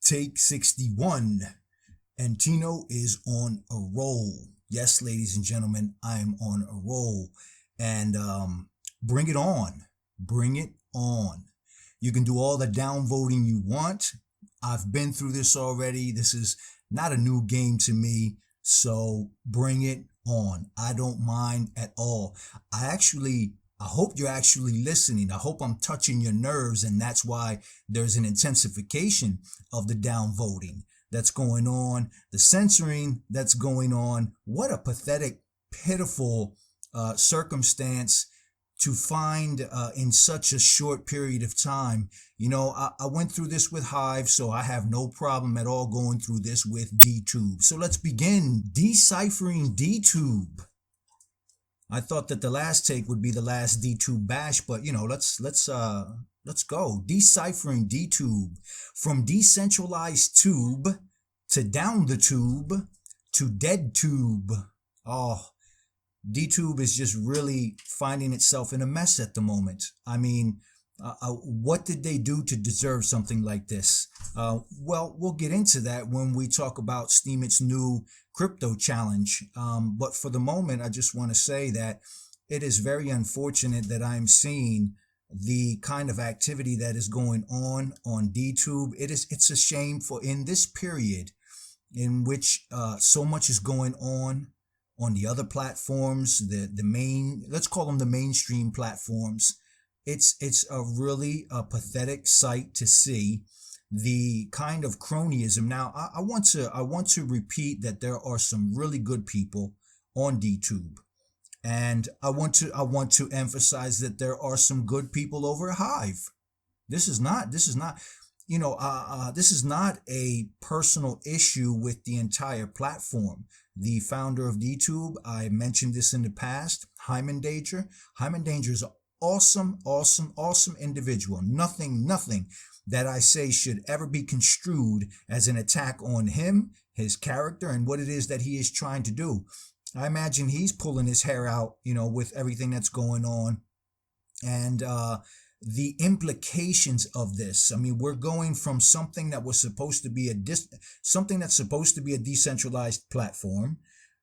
Take 61, and Tino is on a roll. Yes, ladies and gentlemen, I am on a roll, and bring it on. Bring it on. You can do all the downvoting you want. I've been through this already. This is not a new game to me, so bring it on. I don't mind at all. I hope you're actually listening. I hope I'm touching your nerves, and that's why there's an intensification of the downvoting that's going on, the censoring that's going on. What a pathetic, pitiful circumstance to find in such a short period of time. You know, I went through this with Hive, so I have no problem at all going through this with DTube. So let's begin deciphering DTube. I thought that the last take would be the last DTube bash, but you know, let's go. Deciphering DTube, from decentralized tube to down the tube to dead tube. Oh, DTube is just really finding itself in a mess at the moment. I mean, what did they do to deserve something like this? Well, we'll get into that when we talk about Steemit's new crypto challenge. But for the moment, I just want to say that it is very unfortunate that I'm seeing the kind of activity that is going on DTube. It's a shame for in this period in which so much is going on the other platforms, the main, let's call them the mainstream platforms. It's a really pathetic sight to see the kind of cronyism. Now, I want to repeat that there are some really good people on DTube, and I want to emphasize that there are some good people over at Hive. This is not you know, this is not a personal issue with the entire platform. The founder of DTube, I mentioned this in the past, Hyman Danger. Hyman Danger is an awesome individual. Nothing that I say should ever be construed as an attack on him, his character, and what it is that he is trying to do. I imagine he's pulling his hair out, you know, with everything that's going on. And the implications of this. I mean, we're going from something that was supposed to be something that's supposed to be a decentralized platform,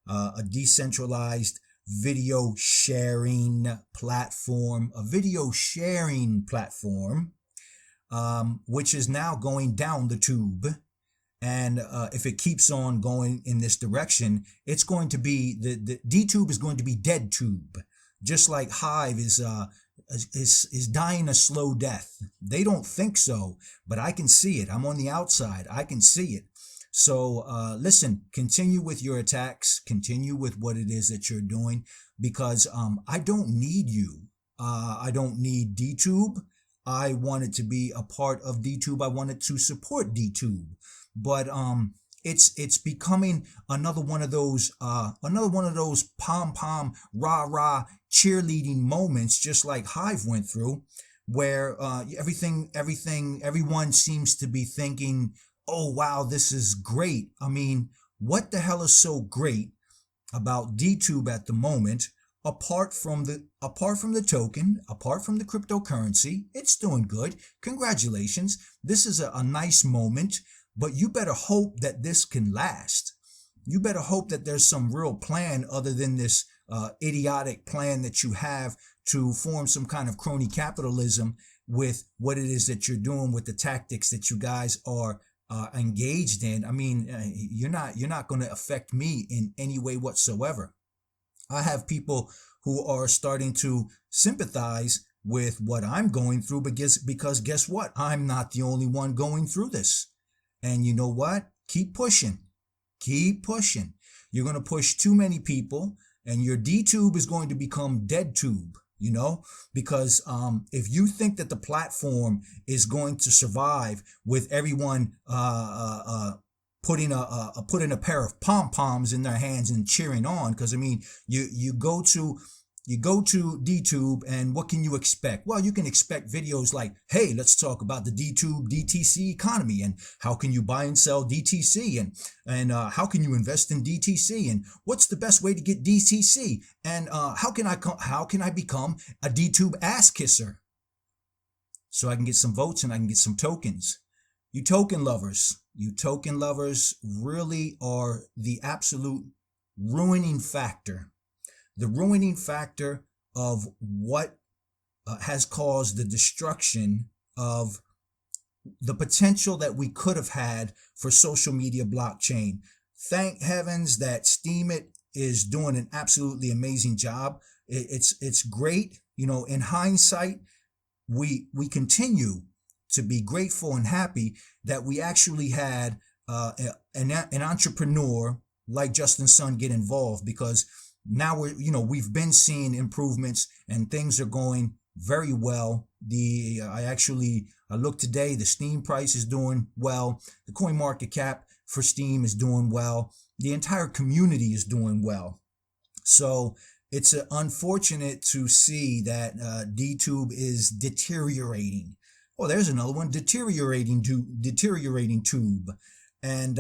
a decentralized video sharing platform, which is now going down the tube. And if it keeps on going in this direction, it's going to be, the DTube is going to be dead tube, just like Hive is dying a slow death. They don't think so, but I can see it. I'm on the outside. I can see it. So listen, continue with your attacks. Continue with what it is that you're doing, because I don't need you. I don't need DTube. I wanted to be a part of DTube. I wanted to support DTube, but it's becoming another one of those pom-pom, rah-rah cheerleading moments, just like Hive went through, where everyone seems to be thinking, oh wow, this is great. I mean, what the hell is so great about DTube at the moment, apart from the token, apart from the cryptocurrency? It's doing good. Congratulations. This is a nice moment. But you better hope that this can last. You better hope that there's some real plan other than this idiotic plan that you have to form some kind of crony capitalism with what it is that you're doing, with the tactics that you guys are engaged in. I mean, you're not going to affect me in any way whatsoever. I have people who are starting to sympathize with what I'm going through, because guess what? I'm not the only one going through this. And you know what? Keep pushing. Keep pushing. You're going to push too many people, and your DTube is going to become dead tube, you know, because if you think that the platform is going to survive with everyone putting a pair of pom-poms in their hands and cheering on, because I mean, you go to DTube, and what can you expect? Well, you can expect videos like, hey, let's talk about the DTube DTC economy, and how can you buy and sell DTC, and how can you invest in DTC, and what's the best way to get DTC, and how can I become a DTube ass kisser so I can get some votes and I can get some tokens. You token lovers, You token lovers really are the absolute ruining factor, the ruining factor of what has caused the destruction of the potential that we could have had for social media blockchain. Thank heavens that Steemit is doing an absolutely amazing job. It's great. You know, in hindsight, we continue to be grateful and happy that we actually had an entrepreneur like Justin Sun get involved, because now we've been seeing improvements and things are going very well. I looked today, the Steem price is doing well. The coin market cap for Steem is doing well. The entire community is doing well. So it's unfortunate to see that DTube is deteriorating. Oh, there's another one, deteriorating tube. And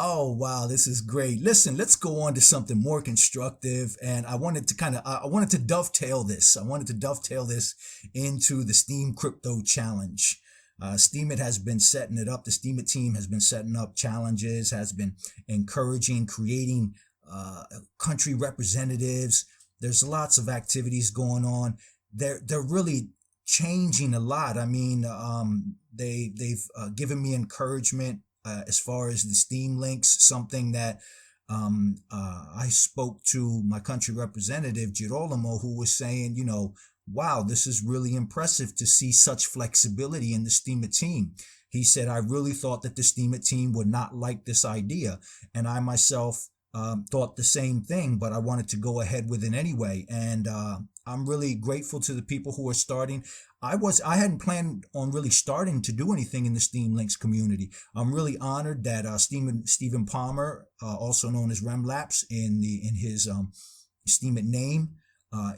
oh, wow, this is great. Listen, let's go on to something more constructive. And I wanted to dovetail this. I wanted to dovetail this into the Steem Crypto Challenge. Steemit has been setting it up. The Steemit team has been setting up challenges, has been encouraging, creating country representatives. There's lots of activities going on. They're really changing a lot. I mean, they've given me encouragement as far as the Steem links, something that I spoke to my country representative, Girolamo, who was saying, wow, this is really impressive to see such flexibility in the Steemit team. He said, I really thought that the Steemit team would not like this idea. And I myself thought the same thing, but I wanted to go ahead with it anyway. And I'm really grateful to the people who are starting. I hadn't planned on really starting to do anything in the Steem Links community. I'm really honored that Stephen Palmer, also known as Remlapse in his Steemit name,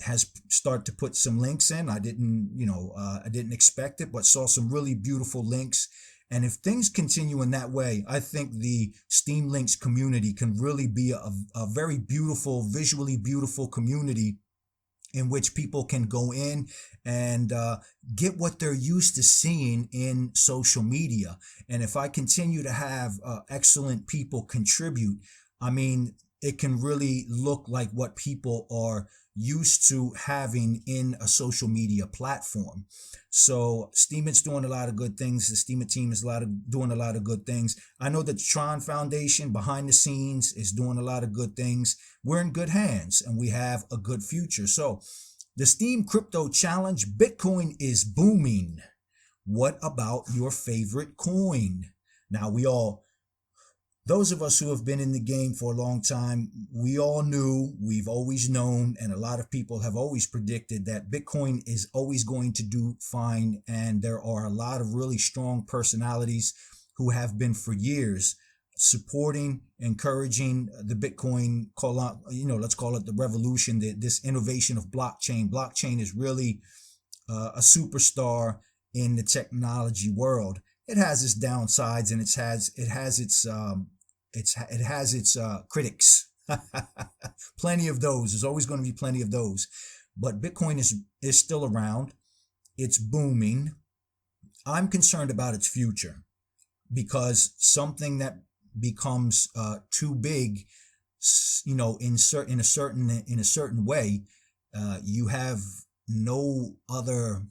has started to put some links in. I didn't expect it, but saw some really beautiful links. And if things continue in that way, I think the Steem Links community can really be a very beautiful, visually beautiful community in which people can go in and get what they're used to seeing in social media. And if I continue to have excellent people contribute, I mean, it can really look like what people are used to having in a social media platform. So Steemit's doing a lot of good things. The Steemit team is doing a lot of good things. I know that the Tron Foundation behind the scenes is doing a lot of good things. We're in good hands and we have a good future. So the Steem Crypto Challenge, Bitcoin is booming. What about your favorite coin? Now those of us who have been in the game for a long time, we've always known, and a lot of people have always predicted that Bitcoin is always going to do fine. And there are a lot of really strong personalities who have been for years supporting, encouraging the Bitcoin, let's call it the revolution, this innovation of blockchain. Blockchain is really a superstar in the technology world. It has its downsides and it has its critics. Plenty of those. There's always going to be plenty of those. But Bitcoin is still around. It's booming. I'm concerned about its future, because something that becomes too big, in a certain way, you have no other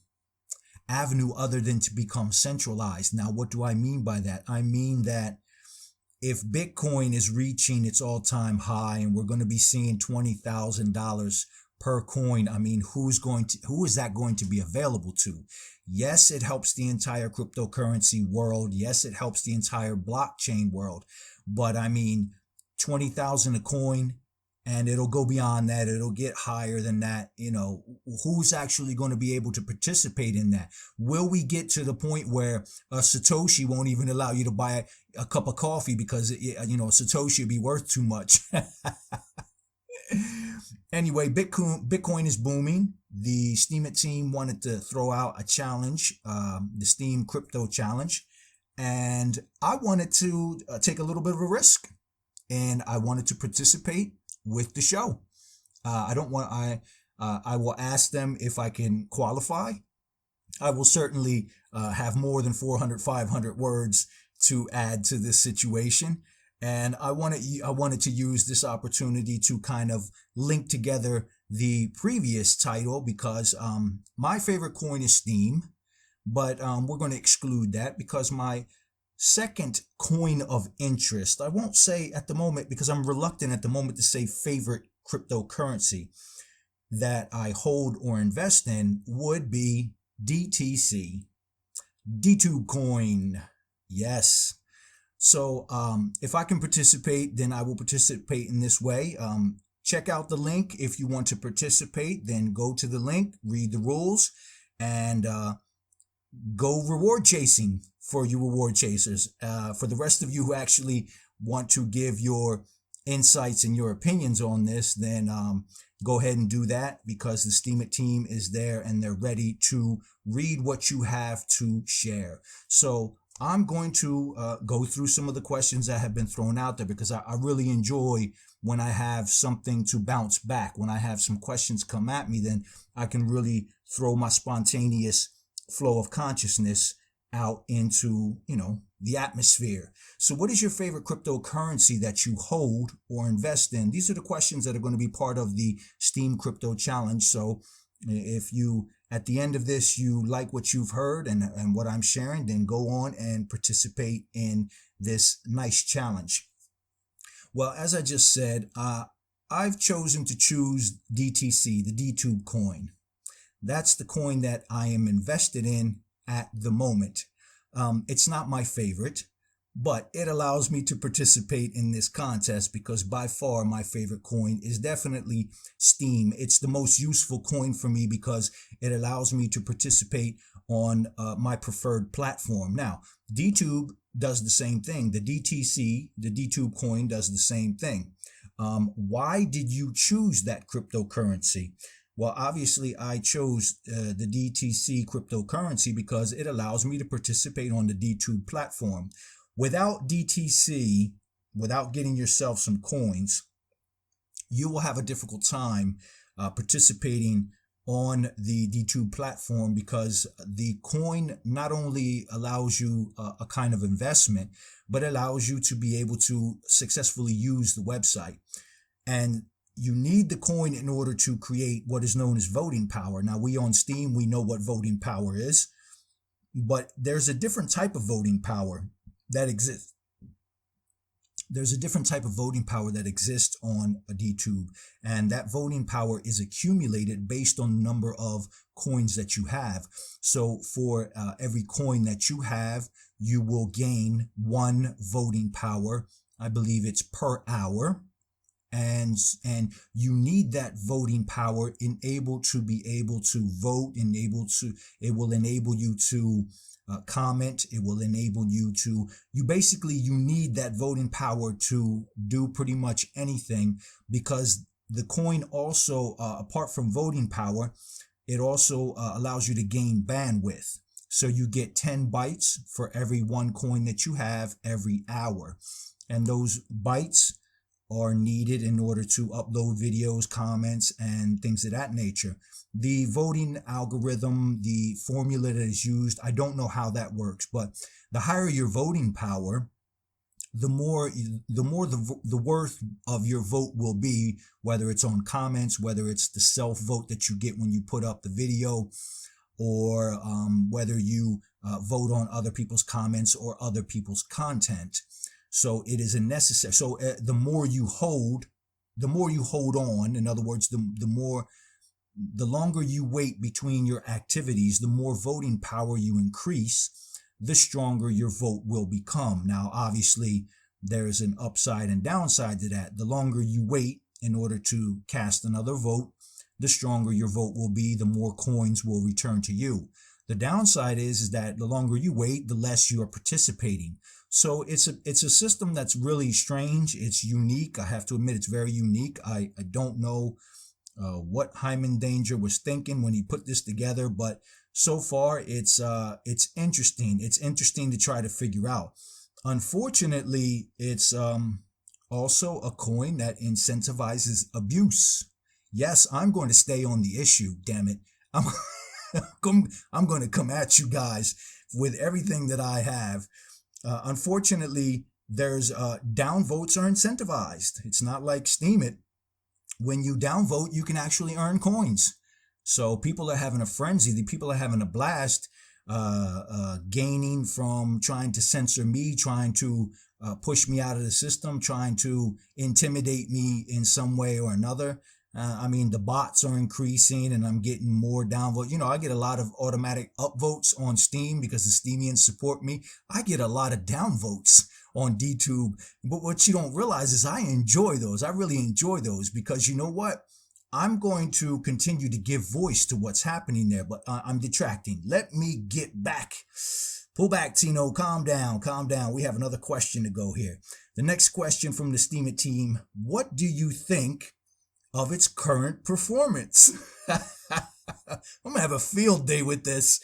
avenue other than to become centralized. Now, what do I mean by that? I mean that if Bitcoin is reaching its all-time high and we're going to be seeing $20,000 per coin, I mean, who is that going to be available to? Yes, it helps the entire cryptocurrency world. Yes, it helps the entire blockchain world. But I mean, 20,000 a coin, and it'll go beyond that. It'll get higher than that. Who's actually going to be able to participate in that? Will we get to the point where a Satoshi won't even allow you to buy a cup of coffee because, Satoshi will be worth too much? Anyway, Bitcoin is booming. The Steemit team wanted to throw out a challenge, the Steem Crypto Challenge. And I wanted to take a little bit of a risk. And I wanted to participate with the show. I will ask them if I can qualify. I will certainly have more than 400, 500 words to add to this situation. And I wanted to use this opportunity to kind of link together the previous title because my favorite coin is Steam, but we're going to exclude that because my second coin of interest, I won't say at the moment because I'm reluctant at the moment to say favorite cryptocurrency that I hold or invest in, would be DTC, DTube coin. Yes. So if I can participate, then I will participate in this way. Check out the link if you want to participate. Then go to the link, read the rules, and go reward chasing for you reward chasers. For the rest of you who actually want to give your insights and your opinions on this, then go ahead and do that because the Steam It team is there and they're ready to read what you have to share. So I'm going to go through some of the questions that have been thrown out there because I really enjoy when I have something to bounce back. When I have some questions come at me, then I can really throw my spontaneous flow of consciousness out into, the atmosphere. So what is your favorite cryptocurrency that you hold or invest in? These are the questions that are going to be part of the Steam Crypto Challenge. So if you, at the end of this, you like what you've heard and what I'm sharing, then go on and participate in this nice challenge. Well, as I just said, I've chosen to choose DTC, the DTube coin. That's the coin that I am invested in at the moment. It's not my favorite, but it allows me to participate in this contest because by far my favorite coin is definitely Steam. It's the most useful coin for me because it allows me to participate on my preferred platform. Now, DTube does the same thing. The DTC, the DTube coin does the same thing. Why did you choose that cryptocurrency? Well, obviously, I chose the DTC cryptocurrency because it allows me to participate on the DTube platform. Without DTC, without getting yourself some coins, you will have a difficult time participating on the DTube platform because the coin not only allows you a kind of investment, but allows you to be able to successfully use the website. And you need the coin in order to create what is known as voting power. Now, we on Steam, we know what voting power is, but there's a different type of voting power that exists. There's a different type of voting power that exists on a DTube, and that voting power is accumulated based on the number of coins that you have. So for every coin that you have, you will gain 1 voting power. I believe it's per hour. And you need that voting power to be able to vote, it will enable you to comment. It will enable you to, you need that voting power to do pretty much anything because the coin also, apart from voting power, it also allows you to gain bandwidth. So you get 10 bytes for every 1 coin that you have every hour. And those bytes are needed in order to upload videos, comments, and things of that nature. The voting algorithm, the formula that is used, I don't know how that works, but the higher your voting power, the more the worth of your vote will be, whether it's on comments, whether it's the self-vote that you get when you put up the video, or whether you vote on other people's comments or other people's content. So it is a necessary. So the more you hold on. In other words, the longer you wait between your activities, the more voting power you increase, the stronger your vote will become. Now, obviously, there's an upside and downside to that. The longer you wait in order to cast another vote, the stronger your vote will be, the more coins will return to you. The downside is that the longer you wait, the less you are participating. So it's a system that's really strange. It's unique. I have to admit, it's very unique. I don't know what Hyman Danger was thinking when he put this together, but so far it's interesting. It's interesting to try to figure out. Unfortunately, it's also a coin that incentivizes abuse. Yes, I'm going to stay on the issue. Damn it. I'm going to come at you guys with everything that I have. Unfortunately, there's downvotes are incentivized. It's not like Steam It. When you downvote, you can actually earn coins. So people are having a frenzy. The people are having a blast, gaining from trying to censor me, trying to push me out of the system, trying to intimidate me in some way or another. I mean, the bots are increasing and I'm getting more downvotes. You know, I get a lot of automatic upvotes on Steam because the Steamians support me. I get a lot of downvotes on DTube. But what you don't realize is I enjoy those. I really enjoy those because you know what? I'm going to continue to give voice to what's happening there, but I'm detracting. Let me get back. Pull back, Tino. Calm down. Calm down. We have another question to go here. The next question from the Steam It team. What do you think of its current performance? I'm going to have a field day with this.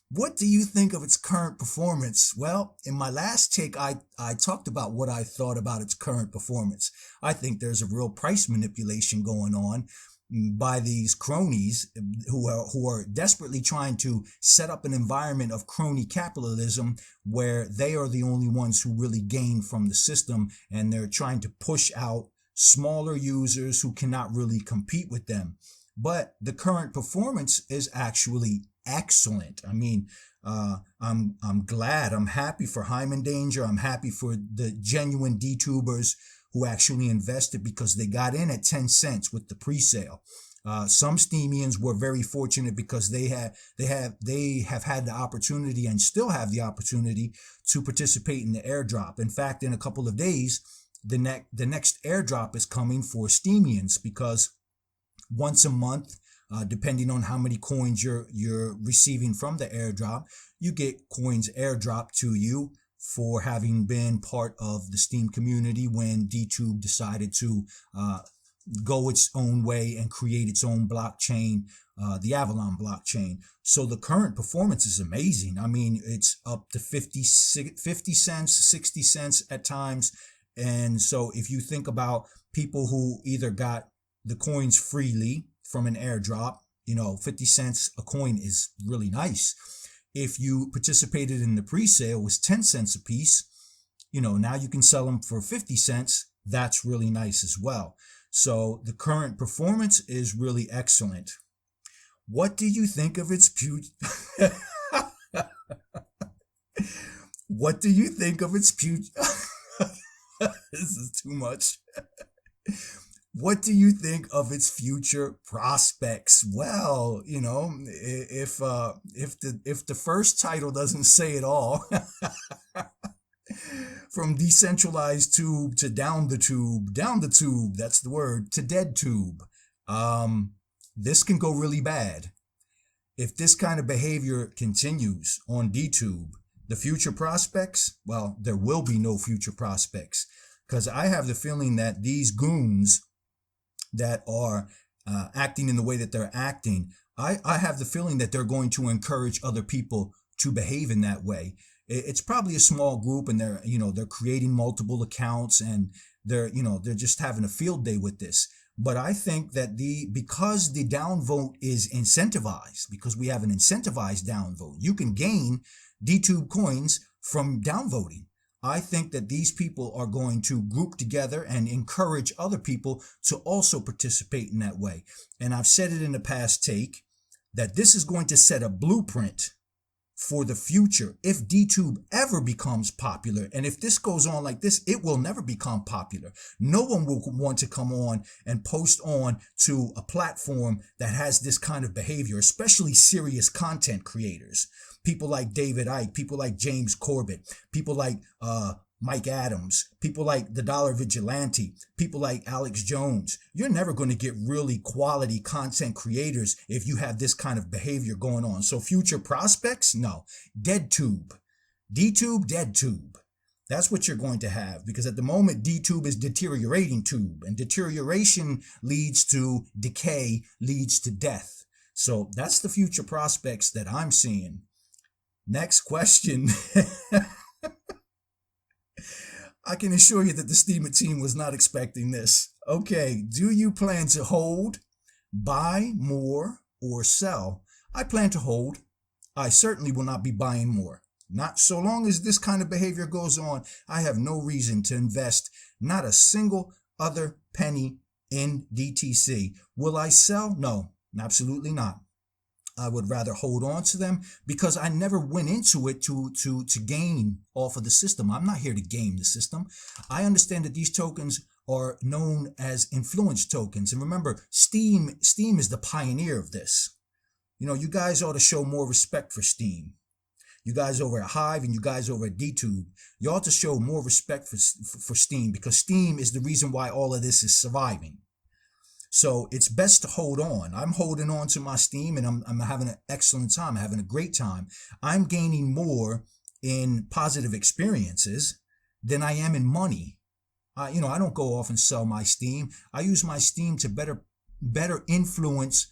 What do you think of its current performance? Well, in my last take, I talked about what I thought about its current performance. I think there's a real price manipulation going on by these cronies who are desperately trying to set up an environment of crony capitalism where they are the only ones who really gain from the system, and they're trying to push out smaller users who cannot really compete with them. But the current performance is actually excellent. I mean, I'm glad, I'm happy for Hyman Danger. I'm happy for the genuine DTubers who actually invested because they got in at 10 cents with the pre-sale. Some Steamians were very fortunate because they have had the opportunity and still have the opportunity to participate in the airdrop. In fact, in a couple of days, the next airdrop is coming for Steamians because once a month, depending on how many coins you're receiving from the airdrop, you get coins airdropped to you for having been part of the Steam community when DTube decided to go its own way and create its own blockchain, the Avalon blockchain. So the current performance is amazing. I mean, it's up to 50 cents, 60 cents at times. And so if you think about people who either got the coins freely from an airdrop, 50 cents a coin is really nice. If you participated in the pre-sale, it was 10 cents a piece. Now you can sell them for 50 cents. That's really nice as well. So the current performance is really excellent. What do you think of its What do you think of its This is too much. What do you think of its future prospects? Well, if the first title doesn't say it all, from decentralized tube to down the tube, that's the word, to dead tube, this can go really bad. If this kind of behavior continues on DTube, the future prospects, well, there will be no future prospects, because I have the feeling that these goons that are acting in the way that they're acting, I have the feeling that they're going to encourage other people to behave in that way. It's probably a small group, and they're creating multiple accounts, and they're just having a field day with this. But I think that because the downvote is incentivized, because we have an incentivized downvote, you can gain DTube coins from downvoting. I think that these people are going to group together and encourage other people to also participate in that way. And I've said it in the past take that this is going to set a blueprint for the future. If DTube ever becomes popular, and if this goes on like this, it will never become popular. No one will want to come on and post on to a platform that has this kind of behavior, especially serious content creators. People like David Icke, people like James Corbett, people like Mike Adams, people like the Dollar Vigilante, people like Alex Jones. You're never going to get really quality content creators if you have this kind of behavior going on. So future prospects? No. Dead tube. DTube, dead tube. That's what you're going to have, because at the moment, DTube is deteriorating tube, and deterioration leads to decay, leads to death. So that's the future prospects that I'm seeing. Next question. I can assure you that the Steam It team was not expecting this. Okay, do you plan to hold, buy more, or sell? I plan to hold. I certainly will not be buying more. Not so long as this kind of behavior goes on, I have no reason to invest not a single other penny in DTC. Will I sell? No, absolutely not. I would rather hold on to them because I never went into it to gain off of the system. I'm not here to game the system. I understand that these tokens are known as influence tokens. And remember, Steam is the pioneer of this. You know, you guys ought to show more respect for Steam. You guys over at Hive and you guys over at DTube, you ought to show more respect for Steam, because Steam is the reason why all of this is surviving. So it's best to hold on. I'm holding on to my Steam, and I'm having an excellent time. I'm having a great time. I'm gaining more in positive experiences than I am in money. I don't go off and sell my Steam. I use my Steam to better influence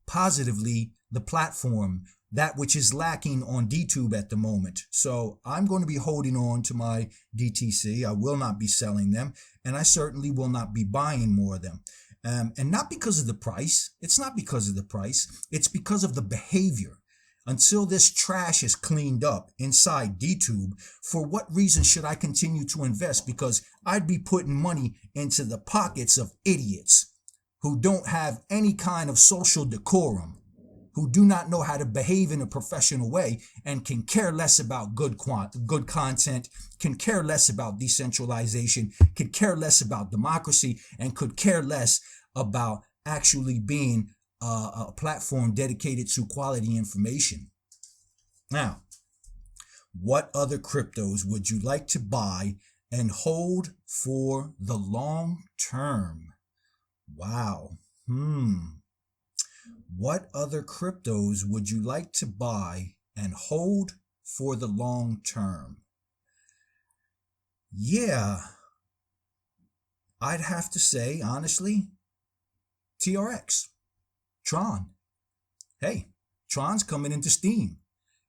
positively the platform, that which is lacking on DTube at the moment. So I'm going to be holding on to my DTC. I will not be selling them, and I certainly will not be buying more of them. And not because of the price. It's not because of the price. It's because of the behavior. Until this trash is cleaned up inside DTube, for what reason should I continue to invest? Because I'd be putting money into the pockets of idiots who don't have any kind of social decorum, who do not know how to behave in a professional way, and can care less about good content, can care less about decentralization, could care less about democracy, and could care less about actually being a platform dedicated to quality information. Now, what other cryptos would you like to buy and hold for the long term? Wow. What other cryptos would you like to buy and hold for the long term? Yeah, I'd have to say, honestly, TRX, Tron. Hey, Tron's coming into Steam.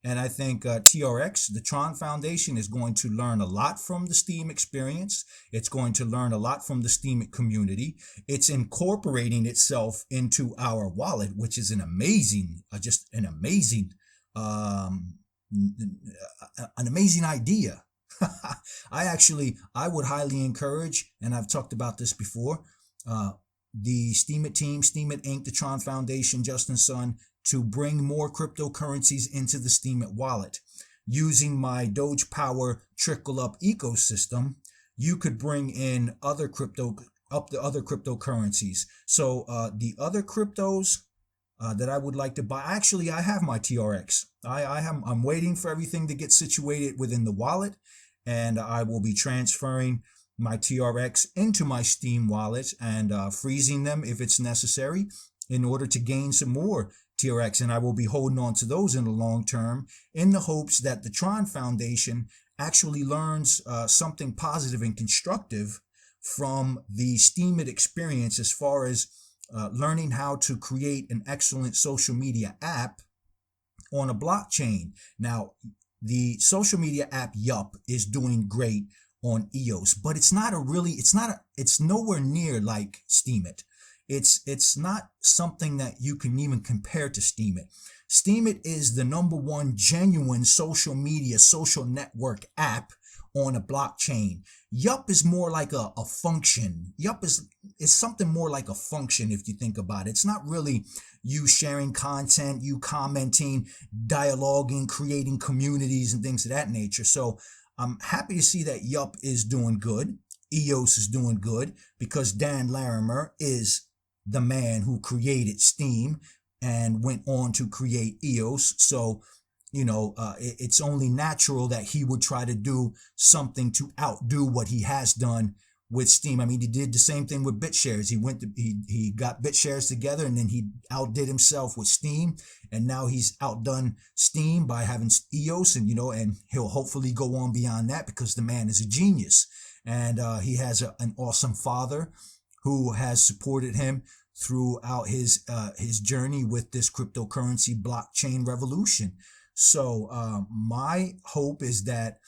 And I think TRX, the Tron Foundation, is going to learn a lot from the Steam experience. It's going to learn a lot from the Steam community. It's incorporating itself into our wallet, which is an amazing idea. I would highly encourage, and I've talked about this before, the Steam It team, Steam It Inc., the Tron Foundation, Justin Sun, to bring more cryptocurrencies into the Steam It wallet. Using my Doge Power trickle up ecosystem, you could bring in other cryptocurrencies. So the other cryptos that I would like to buy, actually, I have my TRX. I'm waiting for everything to get situated within the wallet, and I will be transferring my TRX into my Steam wallet and freezing them if it's necessary in order to gain some more TRX. And I will be holding on to those in the long term in the hopes that the Tron Foundation actually learns something positive and constructive from the Steam It experience, as far as learning how to create an excellent social media app on a blockchain. Now, the social media app Yup is doing great on EOS, but it's nowhere near like Steam It. It's not something that you can even compare to Steam It. Steam It is the #1 genuine social media, social network app on a blockchain. Yup is more like a function. Yup is something more like a function, if you think about it. It's not really you sharing content, you commenting, dialoguing, creating communities and things of that nature. So I'm happy to see that Yup is doing good. EOS is doing good, because Dan Larimer is the man who created Steam and went on to create EOS. So, it's only natural that he would try to do something to outdo what he has done with Steam. I mean, he did the same thing with BitShares. He got BitShares together, and then he outdid himself with Steam, and now he's outdone Steam by having EOS, and and he'll hopefully go on beyond that, because the man is a genius, and he has an awesome father who has supported him throughout his journey with this cryptocurrency blockchain revolution. So my hope is that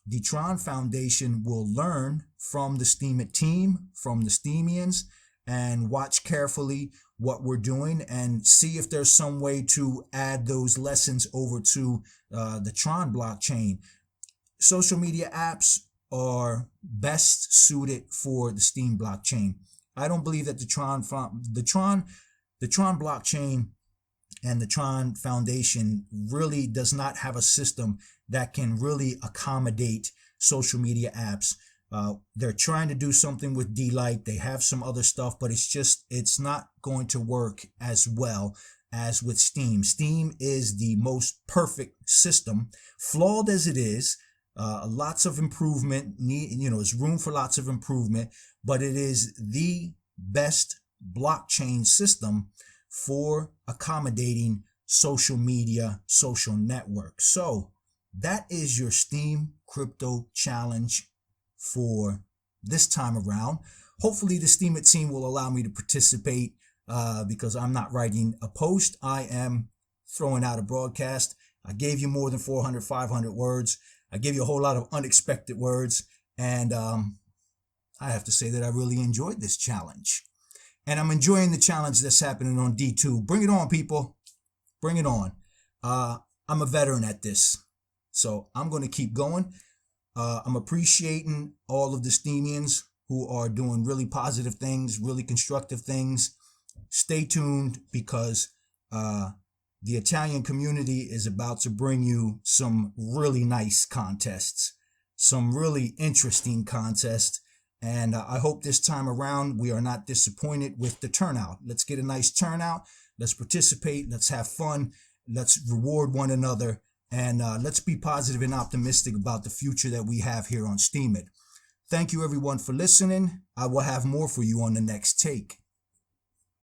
the Tron Foundation will learn from the Steam It team, from the Steamians, and watch carefully what we're doing and see if there's some way to add those lessons over to the Tron blockchain. Social media apps are best suited for the Steem blockchain. I don't believe that the Tron blockchain and the Tron Foundation really does not have a system that can really accommodate social media apps. They're trying to do something with D-Lite. They have some other stuff, but it's not going to work as well as with Steem. Steem is the most perfect system, flawed as it is. Lots of improvement, there's room for lots of improvement, but it is the best blockchain system for accommodating social media, social networks. So that is your Steem Crypto Challenge for this time around. Hopefully the Steem It team will allow me to participate because I'm not writing a post. I am throwing out a broadcast. I gave you more than 400, 500 words. I gave you a whole lot of unexpected words. And I have to say that I really enjoyed this challenge. And I'm enjoying the challenge that's happening on D2. Bring it on, people. Bring it on. I'm a veteran at this, so I'm going to keep going. I'm appreciating all of the Steemians who are doing really positive things, really constructive things. Stay tuned because the Italian community is about to bring you some really nice contests, some really interesting contests. And I hope this time around we are not disappointed with the turnout. Let's get a nice turnout. Let's participate. Let's have fun. Let's reward one another. And let's be positive and optimistic about the future that we have here on Steem It. Thank you, everyone, for listening. I will have more for you on the next take.